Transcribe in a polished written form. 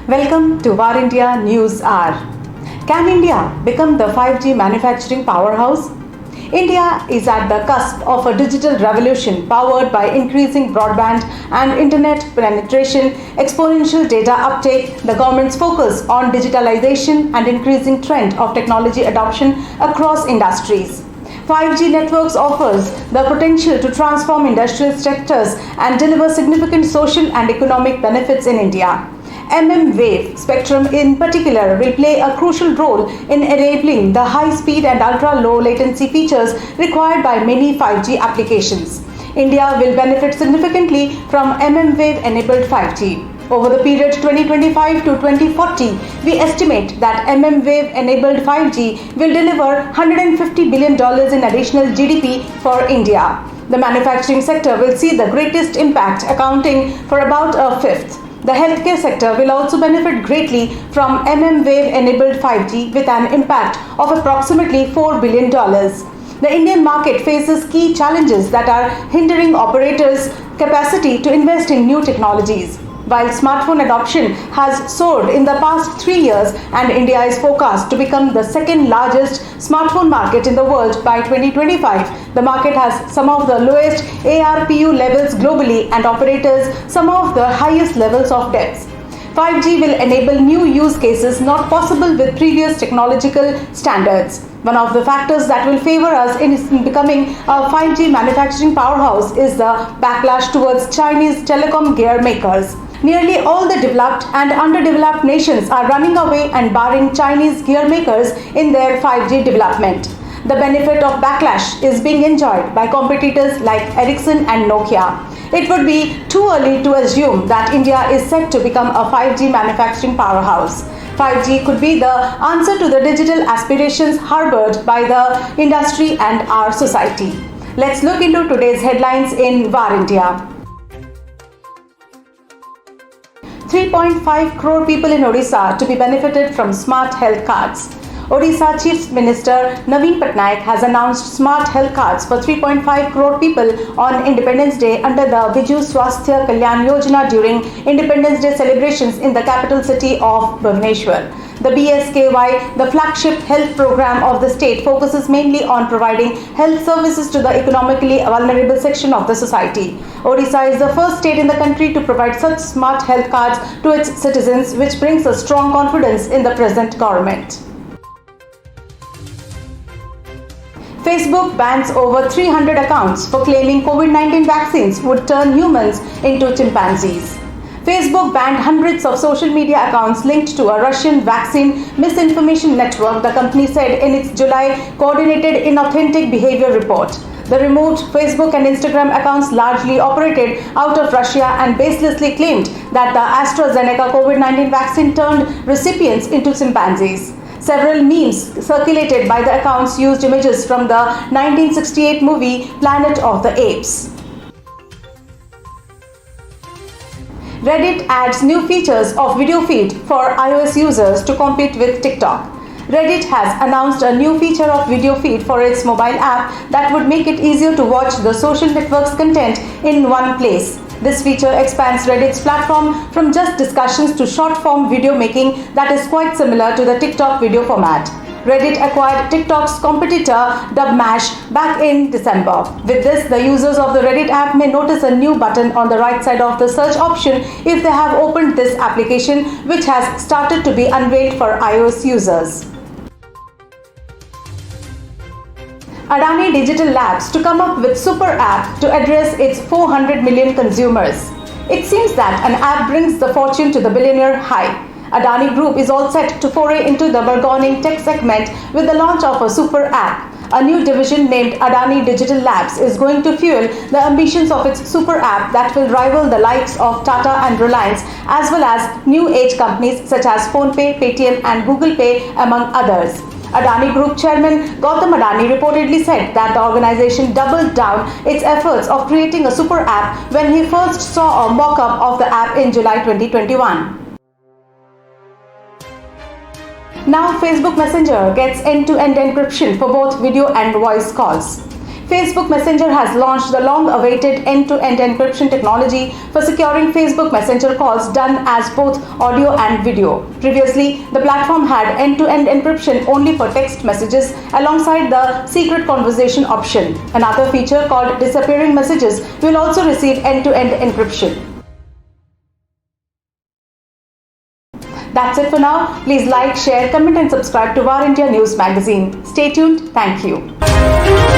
Welcome to VAR India News Hour. Can India become the 5G manufacturing powerhouse? India is at the cusp of a digital revolution powered by increasing broadband and internet penetration, exponential data uptake, the government's focus on digitalization, and increasing trend of technology adoption across industries. 5G networks offers the potential to transform industrial sectors and deliver significant social and economic benefits in India. Wave spectrum in particular will play a crucial role in enabling the high speed and ultra low latency features required by many 5G applications. India will benefit significantly from Wave enabled 5G. Over the period 2025 to 2040, we estimate that Wave enabled 5G will deliver $150 billion in additional GDP for India. The manufacturing sector will see the greatest impact, accounting for about a fifth. The healthcare sector will also benefit greatly from Wave enabled 5G with an impact of approximately $4 billion. The Indian market faces key challenges that are hindering operators' capacity to invest in new technologies. While smartphone adoption has soared in the past 3 years and India is forecast to become the second largest smartphone market in the world by 2025, the market has some of the lowest ARPU levels globally and operators some of the highest levels of debts. 5G will enable new use cases not possible with previous technological standards. One of the factors that will favor us in becoming a 5G manufacturing powerhouse is the backlash towards Chinese telecom gear makers. Nearly all the developed and underdeveloped nations are running away and barring Chinese gear makers in their 5G development. The benefit of backlash is being enjoyed by competitors like Ericsson and Nokia. It would be too early to assume that India is set to become a 5G manufacturing powerhouse. 5G could be the answer to the digital aspirations harbored by the industry and our society. Let's look into today's headlines in VAR India. 3.5 crore people in Odisha to be benefited from smart health cards. Odisha Chief Minister Naveen Patnaik has announced smart health cards for 3.5 crore people on Independence Day under the Viju Swasthya Kalyan Yojana during Independence Day celebrations in the capital city of Bhubaneswar. The BSKY, the flagship health program of the state, focuses mainly on providing health services to the economically vulnerable section of the society. Odisha is the first state in the country to provide such smart health cards to its citizens, which brings a strong confidence in the present government. Facebook bans over 300 accounts for claiming COVID-19 vaccines would turn humans into chimpanzees. Facebook banned hundreds of social media accounts linked to a Russian vaccine misinformation network, the company said in its July Coordinated Inauthentic Behavior report. The removed Facebook and Instagram accounts largely operated out of Russia and baselessly claimed that the AstraZeneca COVID-19 vaccine turned recipients into chimpanzees. Several memes circulated by the accounts used images from the 1968 movie Planet of the Apes. Reddit adds new features of video feed for iOS users to compete with TikTok. Reddit has announced a new feature of video feed for its mobile app that would make it easier to watch the social network's content in one place. This feature expands Reddit's platform from just discussions to short-form video making that is quite similar to the TikTok video format. Reddit acquired TikTok's competitor Dubsmash back in December. With this, the users of the Reddit app may notice a new button on the right side of the search option if they have opened this application, which has started to be unveiled for iOS users. Adani Digital Labs to come up with super app to address its 400 million consumers. It seems that an app brings the fortune to the billionaire high. Adani Group is all set to foray into the burgeoning tech segment with the launch of a super app. A new division named Adani Digital Labs is going to fuel the ambitions of its super app that will rival the likes of Tata and Reliance, as well as new age companies such as PhonePe, Paytm and Google Pay, among others. Adani Group Chairman Gautam Adani reportedly said that the organization doubled down its efforts of creating a super app when he first saw a mock-up of the app in July 2021. Now Facebook Messenger gets end-to-end encryption for both video and voice calls. Facebook Messenger has launched the long-awaited end-to-end encryption technology for securing Facebook Messenger calls done as both audio and video. Previously, the platform had end-to-end encryption only for text messages alongside the secret conversation option. Another feature called disappearing messages will also receive end-to-end encryption. That's it for now. Please like, share, comment and subscribe to VAR India News Magazine. Stay tuned. Thank you.